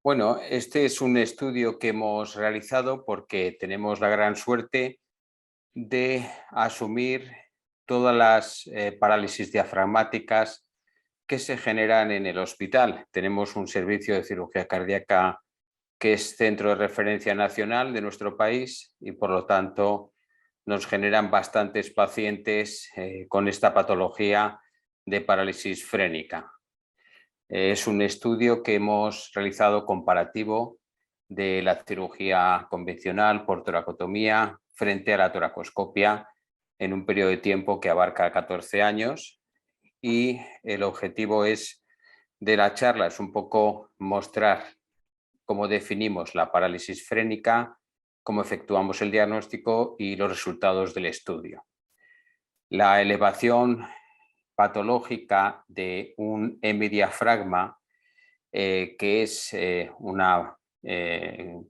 Bueno, este es un estudio que hemos realizado porque tenemos la gran suerte de asumir todas las parálisis diafragmáticas que se generan en el hospital. Tenemos un servicio de cirugía cardíaca que es centro de referencia nacional de nuestro país y por lo tanto nos generan bastantes pacientes con esta patología de parálisis frénica. Es un estudio que hemos realizado comparativo de la cirugía convencional por toracotomía frente a la toracoscopia en un periodo de tiempo que abarca 14 años y el objetivo de la charla es un poco mostrar cómo definimos la parálisis frénica, cómo efectuamos el diagnóstico y los resultados del estudio. La elevación patológica de un hemidiafragma que es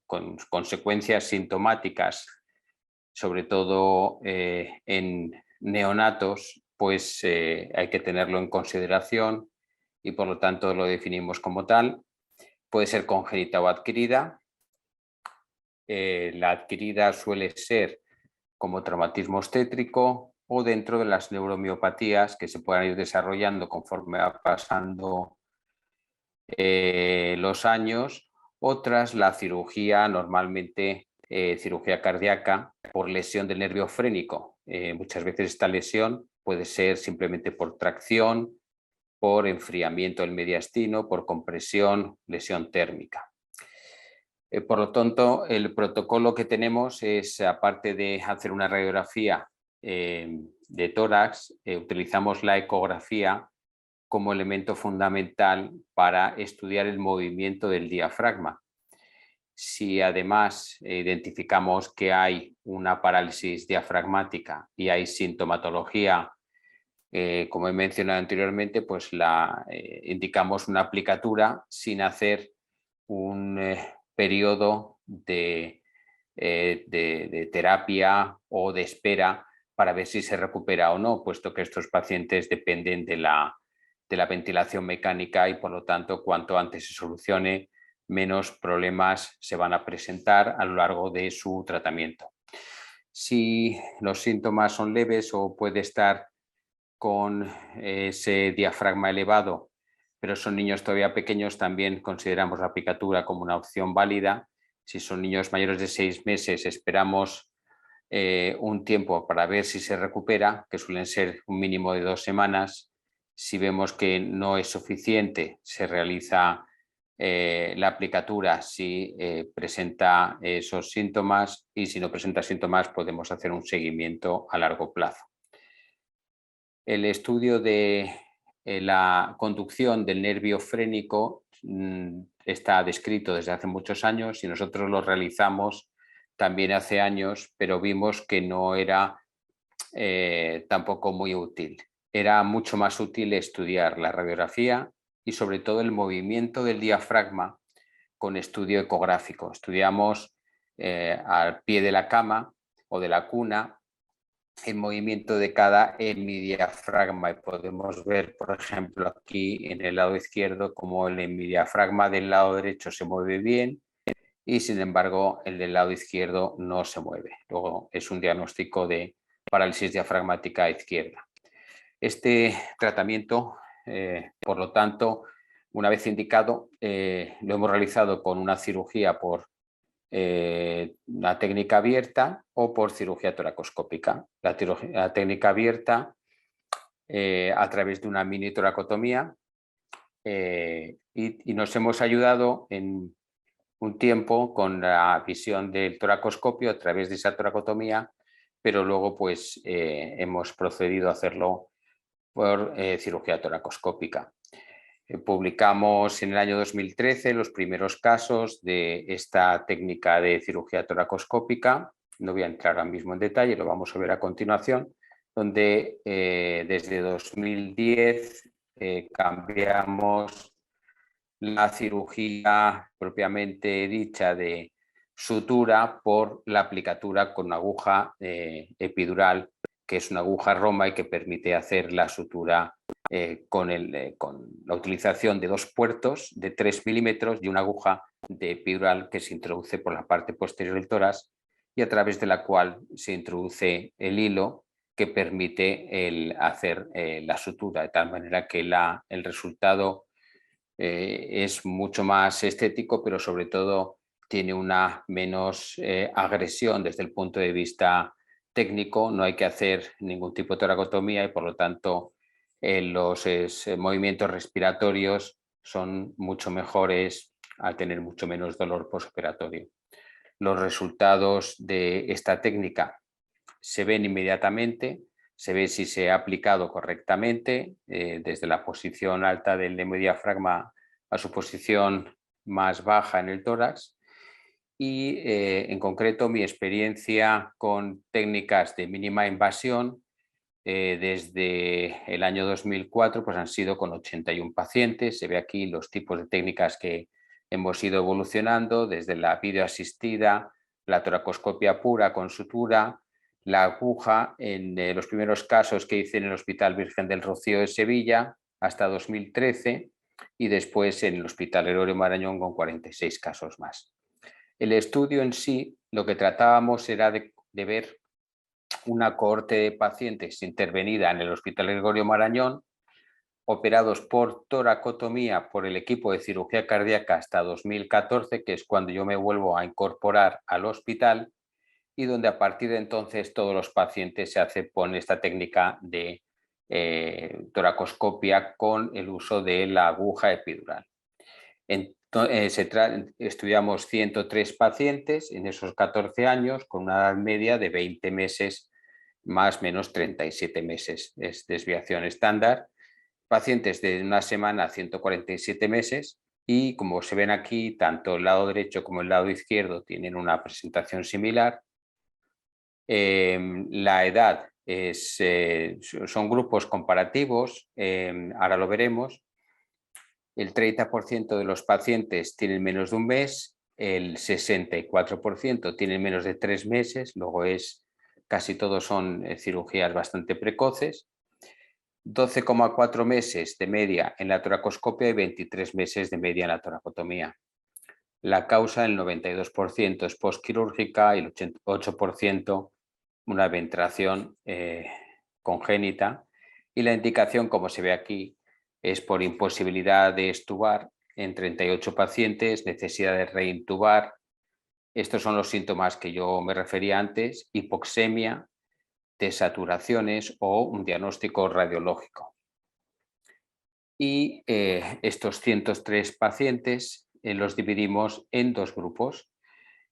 con consecuencias sintomáticas, sobre todo en neonatos, pues hay que tenerlo en consideración y por lo tanto lo definimos como tal. Puede ser congénita o adquirida. La adquirida suele ser como traumatismo obstétrico o dentro de las neuromiopatías que se puedan ir desarrollando conforme va pasando los años, o tras la cirugía, normalmente cirugía cardíaca por lesión del nervio frénico. Muchas veces esta lesión puede ser simplemente por tracción, por enfriamiento del mediastino, por compresión, lesión térmica. Por lo tanto, el protocolo que tenemos es, aparte de hacer una radiografía de tórax, utilizamos la ecografía como elemento fundamental para estudiar el movimiento del diafragma. Si además identificamos que hay una parálisis diafragmática y hay sintomatología, como he mencionado anteriormente, pues indicamos una aplicatura sin hacer un periodo de terapia o de espera para ver si se recupera o no, puesto que estos pacientes dependen de la ventilación mecánica y por lo tanto cuanto antes se solucione, menos problemas se van a presentar a lo largo de su tratamiento. Si los síntomas son leves o puede estar con ese diafragma elevado, pero son niños todavía pequeños, también consideramos la aplicatura como una opción válida. Si son niños mayores de 6 meses, esperamos un tiempo para ver si se recupera, que suelen ser un mínimo de 2 semanas. Si vemos que no es suficiente, se realiza la aplicatura si presenta esos síntomas y si no presenta síntomas podemos hacer un seguimiento a largo plazo. El estudio de la conducción del nervio frénico está descrito desde hace muchos años y nosotros lo realizamos también hace años, pero vimos que no era tampoco muy útil. Era mucho más útil estudiar la radiografía y sobre todo el movimiento del diafragma con estudio ecográfico. Estudiamos al pie de la cama o de la cuna el movimiento de cada hemidiafragma y podemos ver, por ejemplo, aquí en el lado izquierdo como el hemidiafragma del lado derecho se mueve bien y sin embargo el del lado izquierdo no se mueve. Luego es un diagnóstico de parálisis diafragmática izquierda. Este tratamiento, por lo tanto, una vez indicado, lo hemos realizado con una cirugía por la técnica abierta o por cirugía toracoscópica. La técnica abierta a través de una mini toracotomía y nos hemos ayudado en un tiempo con la visión del toracoscopio a través de esa toracotomía, pero luego pues hemos procedido a hacerlo por cirugía toracoscópica. Publicamos en el año 2013 los primeros casos de esta técnica de cirugía toracoscópica. No voy a entrar ahora mismo en detalle, lo vamos a ver a continuación, donde desde 2010 cambiamos la cirugía propiamente dicha de sutura por la aplicatura con aguja epidural, que es una aguja roma y que permite hacer la sutura con la utilización de 2 puertos de 3 milímetros y una aguja de epidural que se introduce por la parte posterior del tórax y a través de la cual se introduce el hilo que permite hacer la sutura, de tal manera que el resultado es mucho más estético, pero sobre todo tiene una menos agresión desde el punto de vista técnico. No hay que hacer ningún tipo de toracotomía y por lo tanto los movimientos respiratorios son mucho mejores al tener mucho menos dolor postoperatorio. Los resultados de esta técnica se ven inmediatamente, se ve si se ha aplicado correctamente desde la posición alta del hemodiafragma a su posición más baja en el tórax y en concreto mi experiencia con técnicas de mínima invasión desde el año 2004 pues han sido con 81 pacientes. Se ve aquí los tipos de técnicas que hemos ido evolucionando desde la videoasistida, la toracoscopia pura con sutura, la aguja en los primeros casos que hice en el Hospital Virgen del Rocío de Sevilla hasta 2013 y después en el Hospital Gregorio Marañón con 46 casos más. El estudio en sí, lo que tratábamos era de ver una cohorte de pacientes intervenida en el Hospital Gregorio Marañón, operados por toracotomía por el equipo de cirugía cardíaca hasta 2014, que es cuando yo me vuelvo a incorporar al hospital, y donde a partir de entonces todos los pacientes se hacen con esta técnica de toracoscopia con el uso de la aguja epidural. Estudiamos 103 pacientes en esos 14 años con una edad media de 20 meses más o menos 37 meses. Es desviación estándar. Pacientes de una semana a 147 meses y como se ven aquí, tanto el lado derecho como el lado izquierdo tienen una presentación similar. La edad son grupos comparativos, ahora lo veremos. El 30% de los pacientes tienen menos de un mes, el 64% tienen menos de 3 meses, luego casi todos son cirugías bastante precoces, 12,4 meses de media en la toracoscopia y 23 meses de media en la toracotomía. La causa, el 92% es postquirúrgica y el 88% una ventración congénita. Y la indicación, como se ve aquí, es por imposibilidad de extubar en 38 pacientes, necesidad de reintubar. Estos son los síntomas que yo me refería antes, hipoxemia, desaturaciones o un diagnóstico radiológico. Y estos 103 pacientes los dividimos en 2 grupos.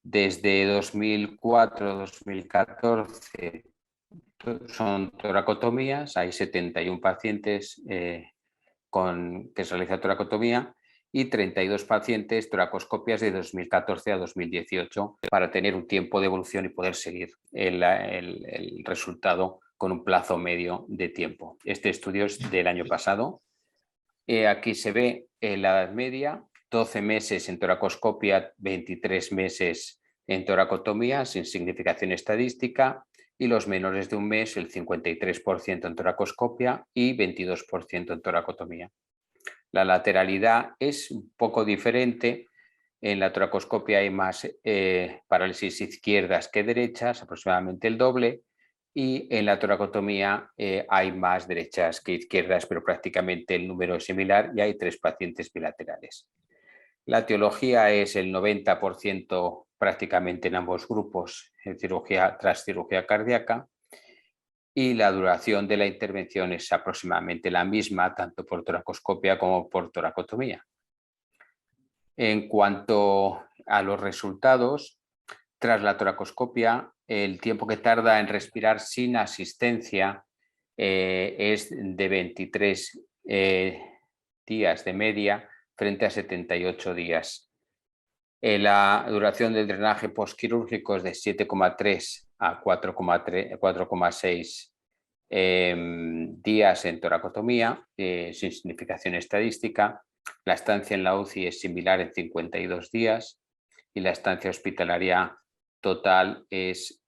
Desde 2004 a 2014 son toracotomías, hay 71 pacientes que se realiza toracotomía y 32 pacientes toracoscopias de 2014 a 2018 para tener un tiempo de evolución y poder seguir el resultado con un plazo medio de tiempo. Este estudio es del año pasado. Aquí se ve la edad media, 12 meses en toracoscopia, 23 meses en toracotomía, sin significación estadística, y los menores de un mes, el 53% en toracoscopia y 22% en toracotomía. La lateralidad es un poco diferente. En la toracoscopia hay más parálisis izquierdas que derechas, aproximadamente el doble, y en la toracotomía hay más derechas que izquierdas, pero prácticamente el número es similar y hay 3 pacientes bilaterales. La etiología es el 90% prácticamente en ambos grupos, en cirugía tras cirugía cardíaca, y la duración de la intervención es aproximadamente la misma, tanto por toracoscopia como por toracotomía. En cuanto a los resultados, tras la toracoscopia, el tiempo que tarda en respirar sin asistencia es de 23 días de media frente a 78 días. La duración del drenaje postquirúrgico es de 7,3 a 4,6 días en toracotomía, sin significación estadística. La estancia en la UCI es similar en 52 días y la estancia hospitalaria total es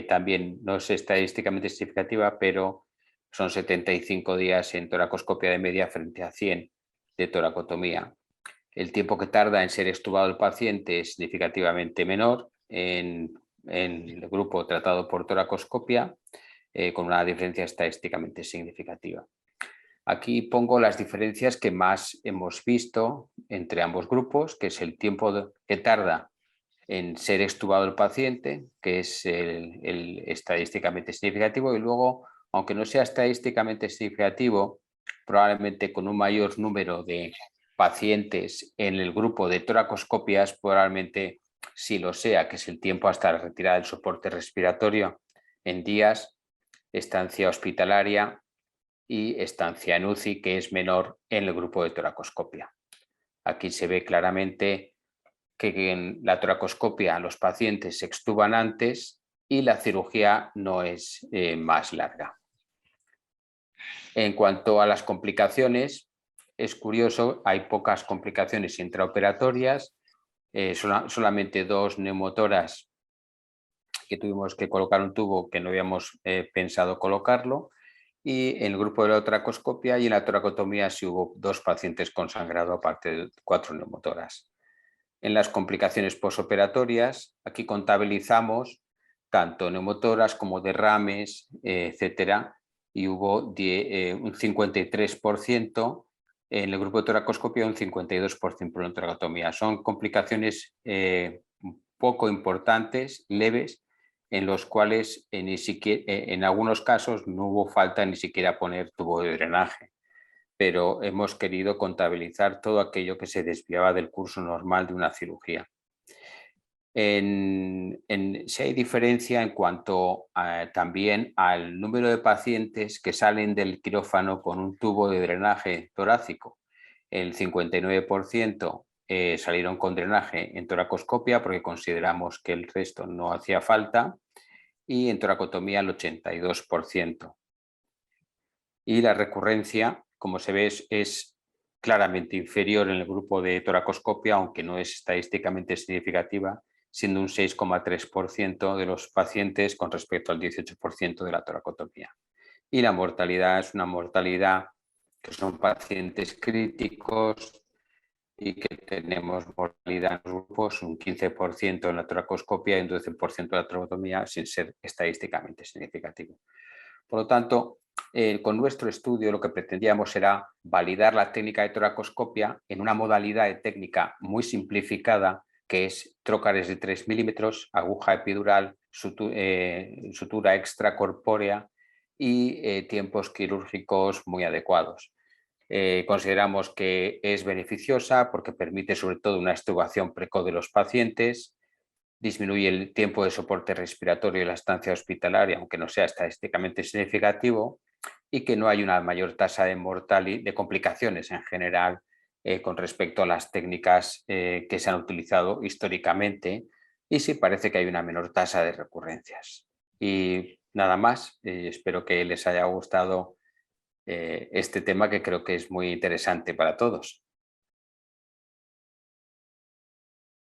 también, no es estadísticamente significativa, pero son 75 días en toracoscopia de media frente a 100 de toracotomía. El tiempo que tarda en ser extubado el paciente es significativamente menor en el grupo tratado por toracoscopia, con una diferencia estadísticamente significativa. Aquí pongo las diferencias que más hemos visto entre ambos grupos, que es el tiempo que tarda en ser extubado el paciente, que es el estadísticamente significativo, y luego, aunque no sea estadísticamente significativo, probablemente con un mayor número de pacientes en el grupo de toracoscopias, probablemente sí lo sea, que es el tiempo hasta la retirada del soporte respiratorio en días, estancia hospitalaria y estancia en UCI, que es menor en el grupo de toracoscopia. Aquí se ve claramente que en la toracoscopia los pacientes se extuban antes y la cirugía no es más larga. En cuanto a las complicaciones, es curioso, hay pocas complicaciones intraoperatorias, solamente 2 neumotoras que tuvimos que colocar un tubo que no habíamos pensado colocarlo, y en el grupo de la toracoscopia y en la toracotomía sí hubo 2 pacientes con sangrado aparte de 4 neumotoras. En las complicaciones posoperatorias, aquí contabilizamos tanto neumotoras como derrames, etcétera, y hubo un 53% en el grupo de toracoscopia, un 52% por la toracotomía. Son complicaciones poco importantes, leves, en los cuales ni siquiera, en algunos casos no hubo falta ni siquiera poner tubo de drenaje, pero hemos querido contabilizar todo aquello que se desviaba del curso normal de una cirugía. Si hay diferencia en cuanto también al número de pacientes que salen del quirófano con un tubo de drenaje torácico. El 59% salieron con drenaje en toracoscopia porque consideramos que el resto no hacía falta, y en toracotomía el 82%. Y la recurrencia, como se ve, es claramente inferior en el grupo de toracoscopia, aunque no es estadísticamente significativa, siendo un 6,3% de los pacientes con respecto al 18% de la toracotomía. Y la mortalidad es una mortalidad que son pacientes críticos y que tenemos mortalidad en los grupos, un 15% en la toracoscopia y un 12% en la toracotomía, sin ser estadísticamente significativo. Por lo tanto, con nuestro estudio lo que pretendíamos era validar la técnica de toracoscopia en una modalidad de técnica muy simplificada, que es trócares de 3 milímetros, aguja epidural, sutura extracorpórea y tiempos quirúrgicos muy adecuados. Consideramos que es beneficiosa porque permite sobre todo una extubación precoz de los pacientes, disminuye el tiempo de soporte respiratorio y la estancia hospitalaria, aunque no sea estadísticamente significativo, y que no hay una mayor tasa de complicaciones en general con respecto a las técnicas que se han utilizado históricamente, y sí parece que hay una menor tasa de recurrencias. Y nada más, espero que les haya gustado este tema, que creo que es muy interesante para todos.